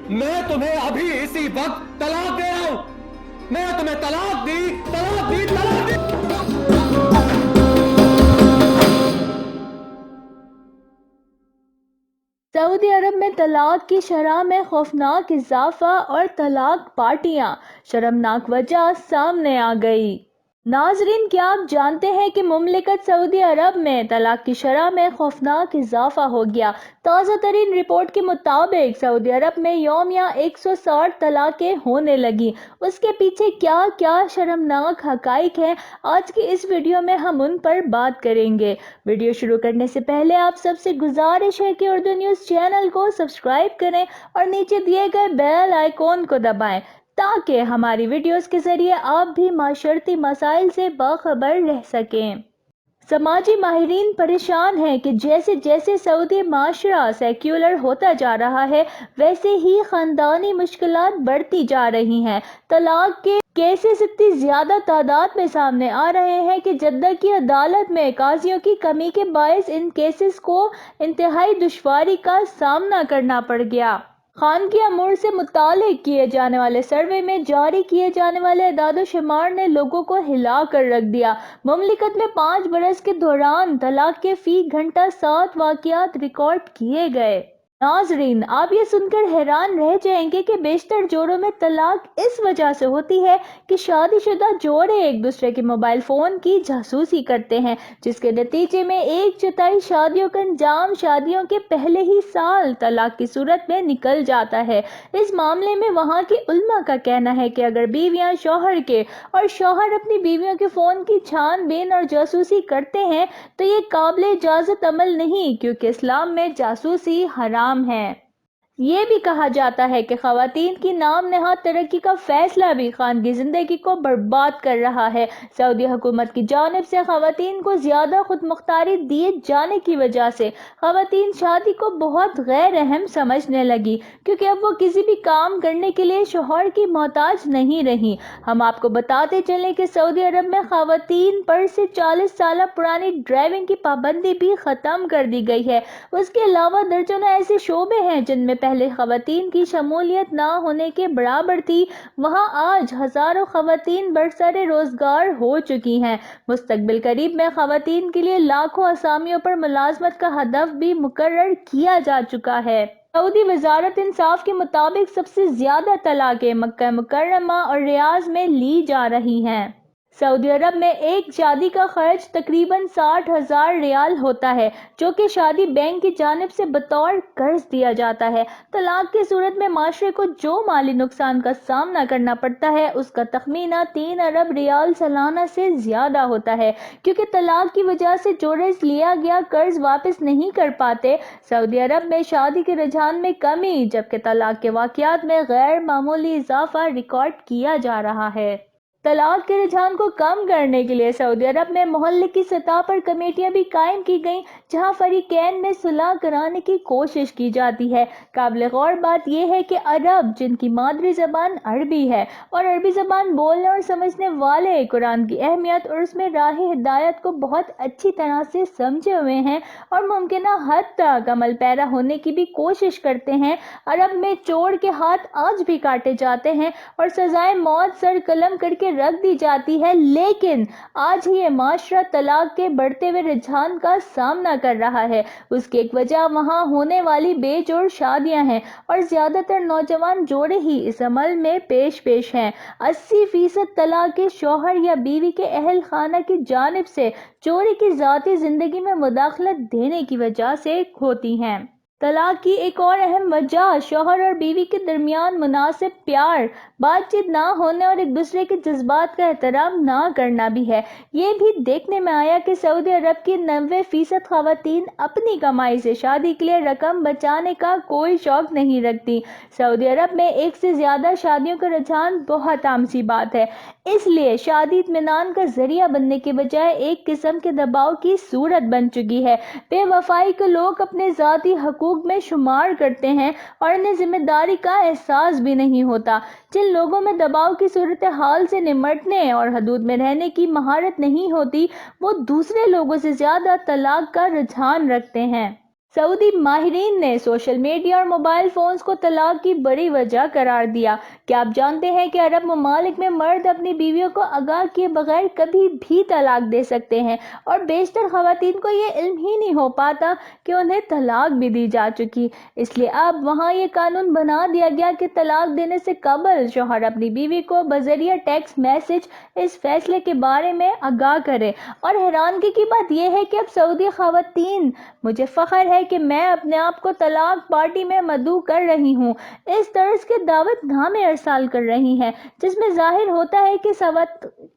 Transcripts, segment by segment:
मैं तुम्हें अभी इसी वक्त तलाक दे रहा हूं। मैं तुम्हें तलाक दी, तलाक दी, तलाक दी। सऊदी अरब में तलाक की शरह में खौफनाक इजाफा और तलाक पार्टियां, शर्मनाक वजह सामने आ गई। नाजरीन, क्या आप जानते हैं कि मुमलिकत सऊदी अरब में तलाक की शरह में खौफनाक इजाफा हो गया। ताज़ा तरीन रिपोर्ट के मुताबिक सऊदी अरब में यौमिया 160 तलाक़ें होने लगी। उसके पीछे क्या क्या शर्मनाक हकाइक हैं, आज की इस वीडियो में हम उन पर बात करेंगे। वीडियो शुरू करने से पहले आप सबसे गुजारिश है कि उर्दू न्यूज़ चैनल को सब्सक्राइब करें और नीचे दिए गए बेल आइकॉन को दबाएं, ताकि हमारी वीडियोस के जरिए आप भी माशरती मसाइल से बाखबर रह सकें। समाजी माहिरीन परेशान हैं कि जैसे जैसे सऊदी माशरा सेक्युलर होता जा रहा है, वैसे ही खानदानी मुश्किलात बढ़ती जा रही हैं। तलाक के केसेस इतनी ज्यादा तादाद में सामने आ रहे हैं कि जद्दा की अदालत में काजियों की कमी के बायस इन केसेस को इंतहाई दुश्वारी का सामना करना पड़ गया। खानगी अमूर से मुतालिक किए जाने वाले सर्वे में जारी किए जाने वाले अदाद शुमार ने लोगों को हिला कर रख दिया। मुमलिकत में 5 बरस के दौरान तलाक के फी घंटा 7 वाक़यात रिकॉर्ड किए गए। नाजरीन, आप ये सुनकर हैरान रह जाएंगे कि बेशतर जोड़ों में तलाक इस वजह से होती है कि शादीशुदा जोड़े एक दूसरे के मोबाइल फोन की जासूसी करते हैं, जिसके नतीजे में 1/4 शादियों का अंजाम शादियों के पहले ही साल तलाक की सूरत में निकल जाता है। इस मामले में वहाँ की उल्मा का कहना है कि अगर बीवियां शौहर के और शौहर अपनी बीवियों के फोन की छानबीन और जासूसी करते हैं तो ये काबिल इजाजत अमल नहीं, क्योंकि इस्लाम में जासूसी हराम है। ये भी कहा जाता है कि खवातीन की नाम नहाद तरक्की का फैसला भी खानगी जिंदगी को बर्बाद कर रहा है। सऊदी हुकूमत की जानिब से खवातीन को ज्यादा खुद मुख्तारी दिए जाने की वजह से खवातीन शादी को बहुत गैर अहम समझने लगी, क्योंकि अब वो किसी भी काम करने के लिए शौहर की मोहताज नहीं रही। हम आपको बताते चलें कि सऊदी अरब में खवातीन पर से 40 साल पुरानी ड्राइविंग की पाबंदी भी खत्म कर दी गई है। उसके अलावा दर्जनों ऐसे शोबे हैं जिनमें पहले खवातीन की शमूलियत ना होने के बराबर थी, वहां आज हजारों खवातीन बरसरे रोजगार हो चुकी हैं। मुस्तकबिल करीब में खवातीन के लिए लाखों असामियों पर मुलाजमत का हदफ भी मुकर्रर किया जा चुका है। सऊदी वजारत इंसाफ के मुताबिक सबसे ज्यादा तलाकें मक्का मुकर्रमा और रियाज में ली जा रही हैं। सऊदी अरब में एक शादी का खर्च तकरीबन 60,000 रियाल होता है, जो कि शादी बैंक की जानिब से बतौर कर्ज दिया जाता है। तलाक की सूरत में माशरे को जो माली नुकसान का सामना करना पड़ता है, उसका तखमीना 3 अरब रियाल सालाना से ज्यादा होता है, क्योंकि तलाक की वजह से जोड़े लिया गया कर्ज वापस नहीं कर पाते। सऊदी अरब में शादी के रुझान में कमी, जबकि तलाक के वाक़यात में गैर मामूली इजाफा रिकॉर्ड किया जा रहा है। तलाक के रुझान को कम करने के लिए सऊदी अरब में मोहल्ले की सतह पर कमेटियां भी कायम की गईं, जहां फरीकैन में सुलह कराने की कोशिश की जाती है। काबिल गौर बात यह है कि अरब, जिनकी मादरी जबान अरबी है और अरबी जबान बोलने और समझने वाले, कुरान की अहमियत और उसमें राह हिदायत को बहुत अच्छी तरह से समझे हुए हैं और मुमकिन हद तक अमल पैरा होने की भी कोशिश करते हैं। अरब में चोर के हाथ आज भी काटे जाते हैं और सजाए मौत सर कलम करके रख दी जाती है, लेकिन आज ही ये माशरा तलाक के बढ़ते हुए रुझान का सामना कर रहा है। उसकी एक वजह वहां होने वाली बेजोड़ शादियां हैं और ज्यादातर नौजवान जोड़े ही इस अमल में पेश हैं। 80% तलाक शौहर या बीवी के अहल खाना की जानिब से जोड़े की जाती जिंदगी में मुदाखलत देने की वजह से होती हैं। तलाक की एक और अहम वजह शौहर और बीवी के दरमियान मुनासिब प्यार, बातचीत ना होने और एक दूसरे के जज्बात का एहतराम ना करना भी है। ये भी देखने में आया कि सऊदी अरब की 90% खवातीन अपनी कमाई से शादी के लिए रकम बचाने का कोई शौक नहीं रखती। सऊदी अरब में एक से ज्यादा शादियों का रुझान बहुत आम सी बात है, इसलिए शादी इत्मीनान का जरिया बनने के बजाय एक किस्म के दबाव की सूरत बन चुकी है। बेवफाई को लोग अपने जाती हकूक में शुमार करते हैं और इन्हें जिम्मेदारी का एहसास भी नहीं होता। जिन लोगों में दबाव की सूरत हाल से निमटने और हदूद में रहने की महारत नहीं होती, वो दूसरे लोगों से ज्यादा तलाक का रुझान रखते हैं। سعودی ماہرین نے سوشل میڈیا اور موبائل فونز کو طلاق کی بڑی وجہ قرار دیا۔ کیا آپ جانتے ہیں کہ عرب ممالک میں مرد اپنی بیویوں کو آگاہ کیے بغیر کبھی بھی طلاق دے سکتے ہیں اور بیشتر خواتین کو یہ علم ہی نہیں ہو پاتا کہ انہیں طلاق بھی دی جا چکی۔ اس لیے اب وہاں یہ قانون بنا دیا گیا کہ طلاق دینے سے قبل شوہر اپنی بیوی کو بذریعہ ٹیکسٹ میسج اس فیصلے کے بارے میں آگاہ کرے۔ اور حیرانگی کی بات یہ ہے کہ اب سعودی خواتین، مجھے فخر ہے کہ میں اپنے آپ کو طلاق پارٹی میں مدعو کر رہی ہوں، اس طرز کے دعوت نامے ارسال کر رہی ہیں جس میں ظاہر ہوتا ہے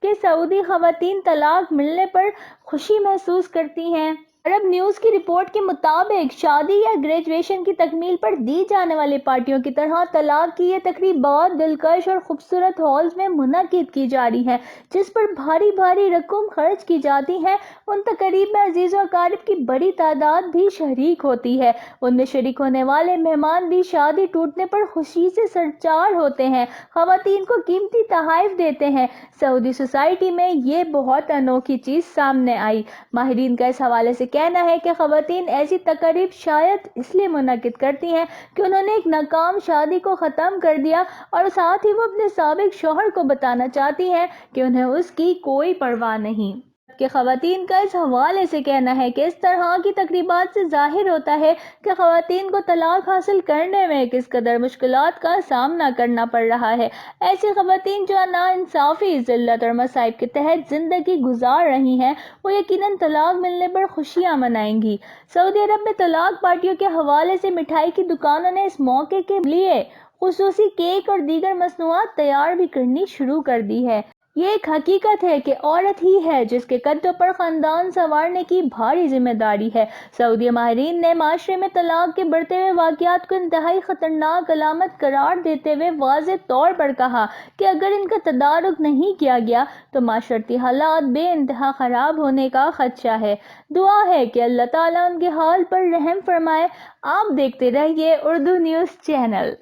کہ سعودی خواتین طلاق ملنے پر خوشی محسوس کرتی ہیں۔ عرب نیوز کی رپورٹ کے مطابق شادی یا گریجویشن کی تکمیل پر دی جانے والی پارٹیوں کی طرح طلاق کی یہ تقریب بہت دلکش اور خوبصورت ہالز میں منعقد کی جا رہی ہے جس پر بھاری بھاری رقم خرچ کی جاتی ہے۔ ان تقریب میں عزیز و اقارب کی بڑی تعداد بھی شریک ہوتی ہے۔ ان میں شریک ہونے والے مہمان بھی شادی ٹوٹنے پر خوشی سے سرشار ہوتے ہیں، خواتین کو قیمتی تحائف دیتے ہیں۔ سعودی سوسائٹی میں یہ بہت انوکھی چیز سامنے آئی۔ ماہرین کا اس حوالے سے کہنا ہے کہ خواتین ایسی تقریب شاید اس لیے منعقد کرتی ہیں کہ انہوں نے ایک ناکام شادی کو ختم کر دیا اور ساتھ ہی وہ اپنے سابق شوہر کو بتانا چاہتی ہیں کہ انہیں اس کی کوئی پرواہ نہیں۔ کہ خواتین کا اس حوالے سے کہنا ہے کہ اس طرح کی تقریبات سے ظاہر ہوتا ہے کہ خواتین کو طلاق حاصل کرنے میں کس قدر مشکلات کا سامنا کرنا پڑ رہا ہے۔ ایسی خواتین جو ناانصافی، ذلت اور مصائب کے تحت زندگی گزار رہی ہیں، وہ یقیناً طلاق ملنے پر خوشیاں منائیں گی۔ سعودی عرب میں طلاق پارٹیوں کے حوالے سے مٹھائی کی دکانوں نے اس موقع کے لیے خصوصی کیک اور دیگر مصنوعات تیار بھی کرنی شروع کر دی ہے۔ یہ ایک حقیقت ہے کہ عورت ہی ہے جس کے کندھوں پر خاندان سنوارنے کی بھاری ذمہ داری ہے۔ سعودی ماہرین نے معاشرے میں طلاق کے بڑھتے ہوئے واقعات کو انتہائی خطرناک علامت قرار دیتے ہوئے واضح طور پر کہا کہ اگر ان کا تدارک نہیں کیا گیا تو معاشرتی حالات بے انتہا خراب ہونے کا خدشہ ہے۔ دعا ہے کہ اللہ تعالیٰ ان کے حال پر رحم فرمائے۔ آپ دیکھتے رہیے اردو نیوز چینل۔